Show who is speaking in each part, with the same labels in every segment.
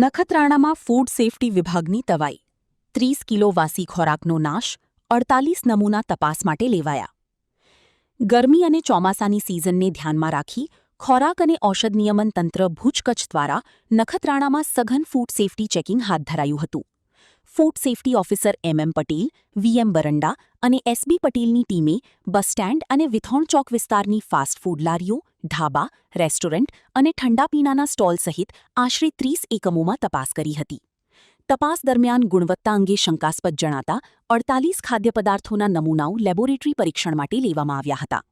Speaker 1: નખત્રાણામાં food safety વિભાગની તવાઈ 30 kilo વાસી ખોરાકનો નાશ 48 નમૂના તપાસ માટે લેવાયા. ગરમી અને ચોમાસાની સિઝનને ધ્યાનમાં રાખી ખોરાક અને ઔષધ નિયમન તંત્ર ભુજ કચ્છ દ્વારા નખત્રાણામાં સઘન ફૂડ સેફટી ચેકિંગ હાથ ધરાયું હતું. Food safety officer MM Patel, VM Baranda અને SB પટેલની ટીમે બસ સ્ટેન્ડ અને વિથોણ ચોક વિસ્તારની ફાસ્ટ ફૂડ લારીઓ, ઢાબા, રેસ્ટોરન્ટ અને ઠંડા પીણાના સ્ટોલ સહિત આશરે 30 એકમોમાં તપાસ કરી હતી. તપાસ દરમિયાન ગુણવત્તા અંગે શંકાસ્પદ જણાતા 48 ખાદ્ય પદાર્થોના નમૂનાઓ લેબોરેટરી પરીક્ષણ માટે લેવામાં આવ્યા હતા.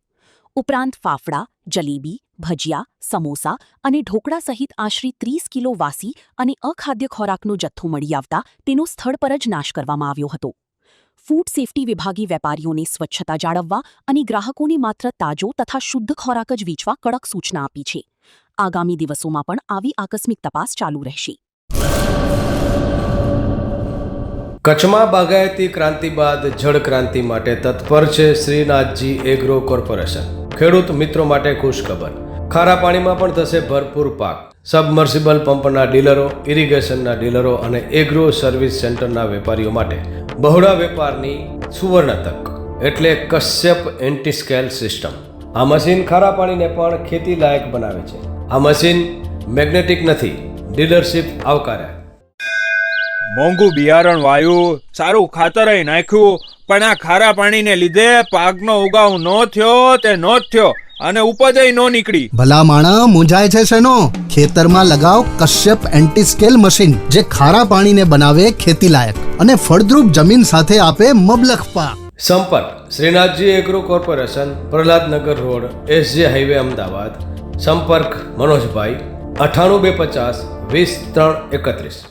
Speaker 1: ઉપરાંત ફાફડા, જલેબી, ભજીયા, સમોસા અને ઢોકળા સહિત આશરે 30 કિલો વાસી અને અખાદ્ય ખોરાકનો જથ્થો મળી આવતા તેનો સ્થળ પર જ નાશ કરવામાં આવ્યો હતો. ફૂડ સેફટી વિભાગે વેપારીઓને સ્વચ્છતા જાળવવા અને ગ્રાહકોને માત્ર તાજો તથા શુદ્ધ ખોરાક જ વેચવા કડક સૂચના આપી છે. આગામી દિવસોમાં પણ આવી આકસ્મિક તપાસ ચાલુ રહેશે.
Speaker 2: કચ્છમાં બાગાયતી ક્રાંતિ બાદ જળ ક્રાંતિ માટે તત્પર છે શ્રીનાથજી એગ્રો કોર્પોરેશન. ખેડૂત મિત્રો માટે ખુશખબર, ખારા પાણીમાં પણ થશે ભરપૂર પાક. સબમર્સિબલ પંપના ડીલરો, ઇરિગેશનના ડીલરો અને એગ્રો સર્વિસ સેન્ટરના વેપારીઓ માટે બહોળા વેપારની સુવર્ણ તક એટલે કશ્યપ એન્ટીસ્કેલ સિસ્ટમ. આ મશીન ખારા પાણીને પણ ખેતી લાયક બનાવે છે. આ મશીન મેગ્નેટિક નથી, ડીલરશીપ આવકાર્યા.
Speaker 3: મોંઘું બિયારણ વાયું, સારું ખાતરય નાખ્યું, પણ આ ખારા પાણીને લીધે પાકનો ઉગાવ નો થયો તે નો જ થયો અને ઉપજય નો નીકળી.
Speaker 4: ભલા માણા મૂંઝાય છે શેનો? ખેતરમાં લગાવ કશ્યપ એન્ટીસ્કેલ મશીન, જે ખારા પાણીને બનાવે ખેતી લાયક અને ફળદ્રુપ જમીન સાથે આપે મબલખ પાક.
Speaker 2: સંપર્ક Shrinathji agro corporation, Prahlad Nagar road, SJ highway, Ahmedabad. સંપર્ક મનોજભાઈ 98 250 20 331.